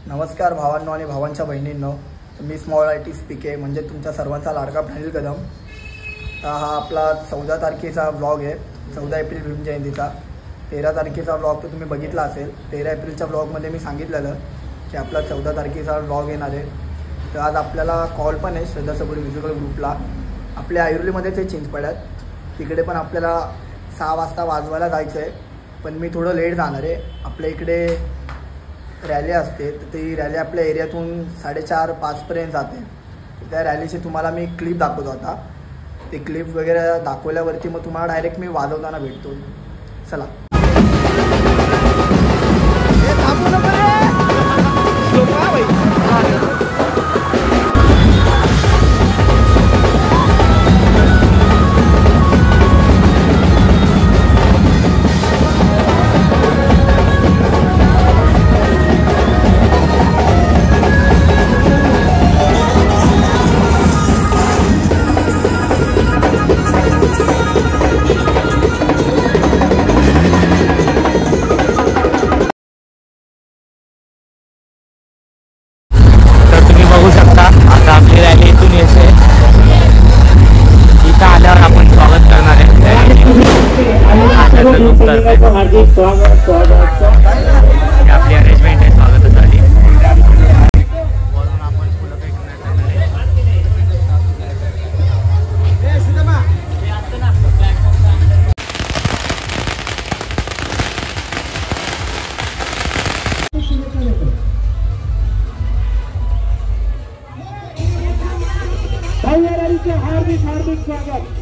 नमस्कार भावांनो आणि भावांच्या बहिणींनो, मी स्मॉल आर्टिस्ट स्पीके म्हणजे तुमच्या सर्वांचा लाडका प्रणील कदम। तर हा आपला 14 तारखेचा व्लॉग आहे, 14 एप्रिल भीम जयंतीचा। 13 तारखेचा व्लॉग तो तुम्ही बघितला असेल। 13 एप्रिलच्या व्लॉगमध्ये मी सांगितलेलं की आपला 14 तारखेचा व्लॉग येणार आहे। तर आज आपल्याला कॉल पण आहे श्रद्धा सबुरी म्युझिकल ग्रुपला, आपल्या ऐरोलीमध्येच आहे चिंचपड्यात। तिकडे पण आपल्याला 6 वाजता वाजवायला जायचं आहे, पण मी थोडं लेट जाणार आहे। आपल्या इकडे रॅली असते, तर ती रॅली आपल्या एरियातून 4:30-5 पर्यंत जाते। त्या रॅलीची तुम्हाला मी क्लिप दाखवतो आता। ते क्लिप वगैरे दाखवल्यावरती मग तुम्हाला डायरेक्ट मी वाजवताना भेटतो। चला हार्दिक स्वागत आपली अरेंजमेंट आहे स्वागतासाठी। आपण फुलं हार्दिक हार्दिक स्वागत।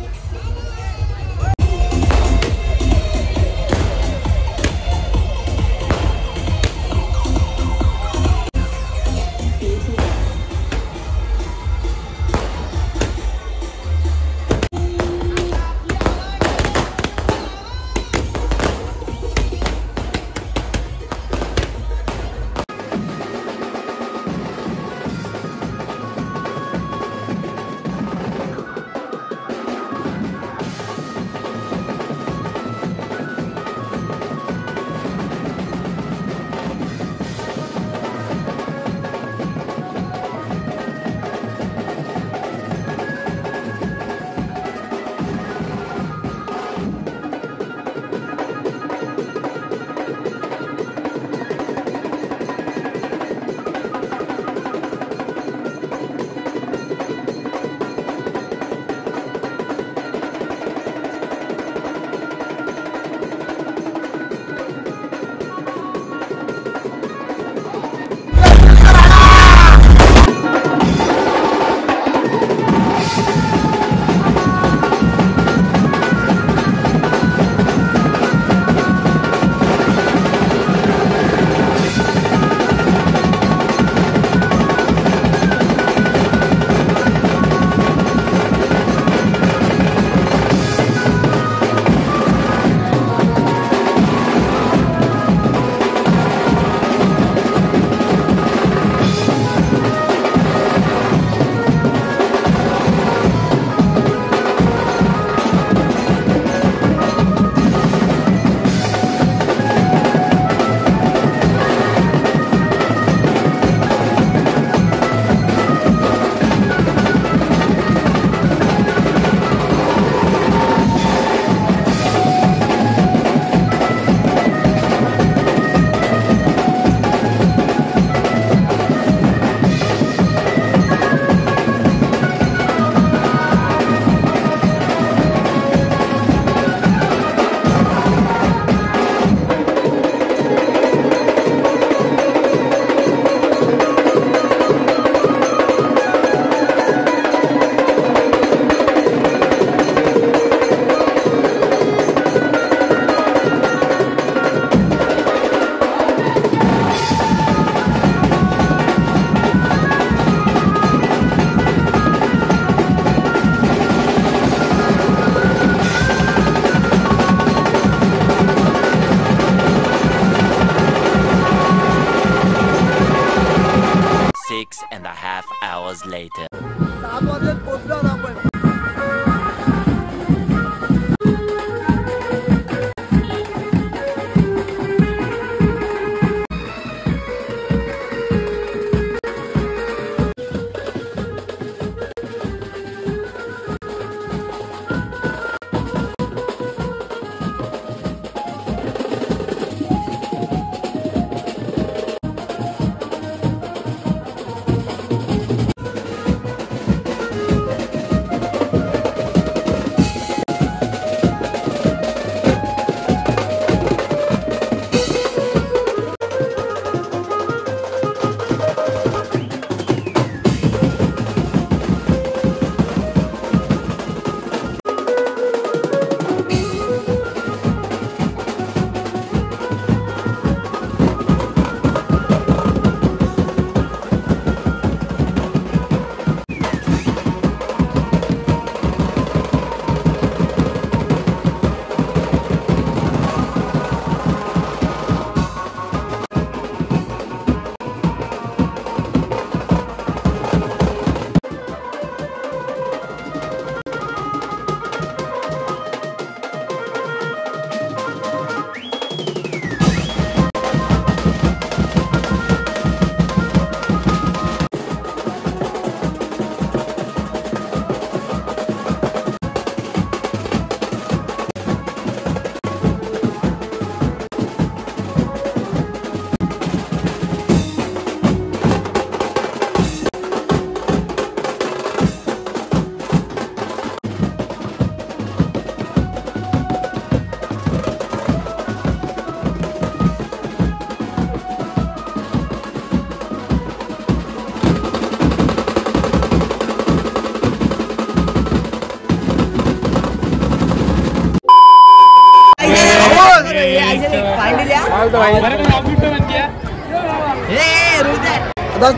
आता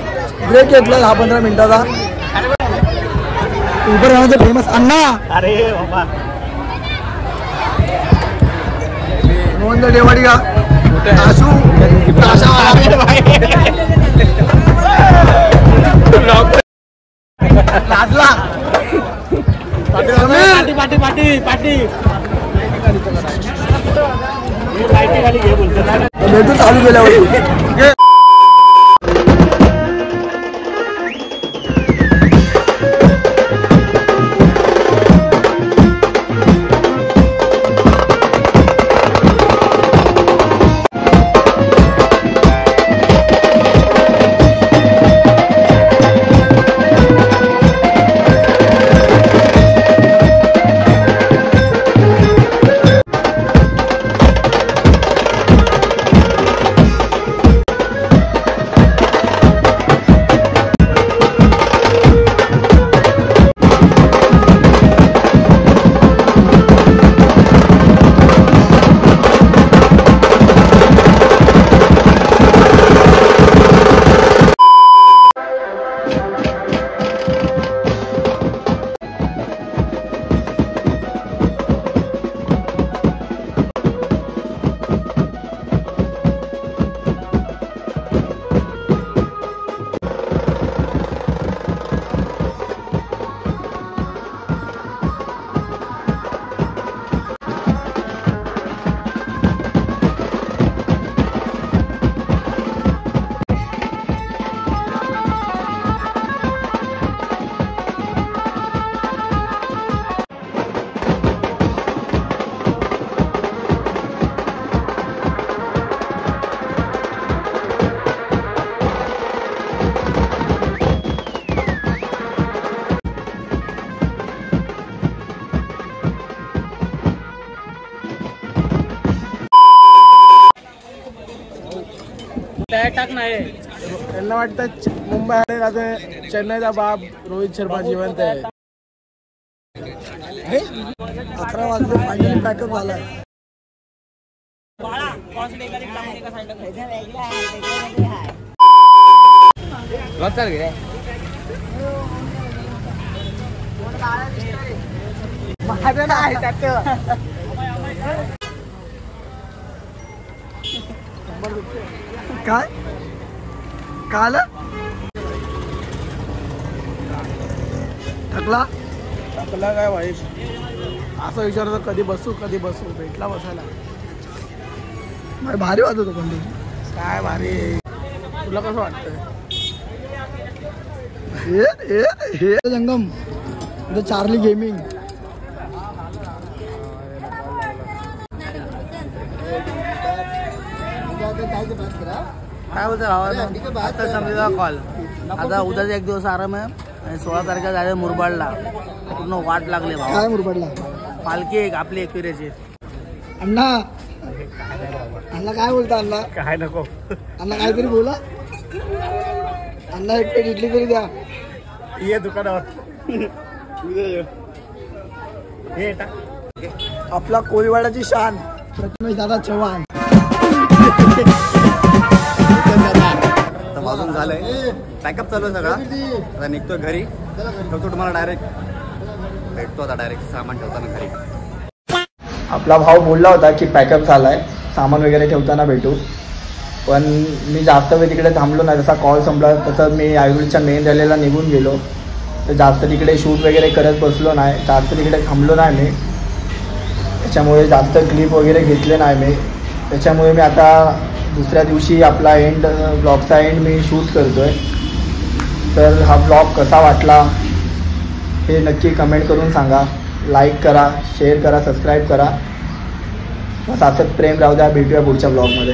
ब्रेक घेतला 10-15 मिनिटाचा. उभं राहण्याचं फेमस अण्णा. अरे बाबा मोहन देवाडी का आशू लाजला. पाटी पाटी पाटी पाटी भेटून चालू केल्यावर टाक नाही. त्यांना वाटतं मुंबई आणि चेन्नईचा बाप रोहित शर्मा जिवंत आहे. 11 वाजले फायनली पॅकअप झालाय. काय काल थकला काय भाई असं विचारतो कधी बसू भेटला बसायला. भारी वाजवतो पण काय भारी. तुला कसं वाटतंय? हे जंगम चार्ली गेमिंग. काय बोलतो आता समजा कॉल. आता उद्याचा एक दिवस आराम आहे आणि 16 तारखेला जायचं मुरबाडला. पूर्ण वाट लागली भाऊ. काय मुरबाडला? पालखी एक आपली एकविरेची. अण्णा अण्णा काय बोलता? अण्णा काय नको. अण्णा काहीतरी बोला. अण्णा एक प्लेट इडली तरी द्या. ये दुकानावर. आपला कोळीवाड्याची शान प्रथमेश दादा चव्हाण. वाजून झालंय. पॅकअप चालू आहे सगळा. आता निघतोय घरी. ठेवतो तुम्हाला डायरेक्ट भेटतो. आता डायरेक्ट सामान ठेवताना घरी. आपला भाऊ बोलला होता की पॅकअप झालाय, सामान वगैरे ठेवताना भेटू. पण मी जास्त वेळ तिकडे थांबलो नाही. जसा कॉल संपला तसं मी आयुर्वेदच्या मेन रॅलीला निघून गेलो. तर जास्त तिकडे शूट वगैरे करत बसलो नाही. जास्त तिकडे थांबलो नाही मी. त्याच्यामुळे जास्त क्लिप वगैरे घेतले नाही मी. त्याच्यामुळे मी आता दुसऱ्या दिवशी आपला एंड ब्लॉगचा एंड मी शूट करतो आहे. तर हा ब्लॉग कसा वाटला हे नक्की कमेंट करून सांगा. लाईक करा, शेअर करा, सबस्क्राईब करा. बस असंच प्रेम राहू द्या. भेटूया पुढच्या ब्लॉगमध्ये.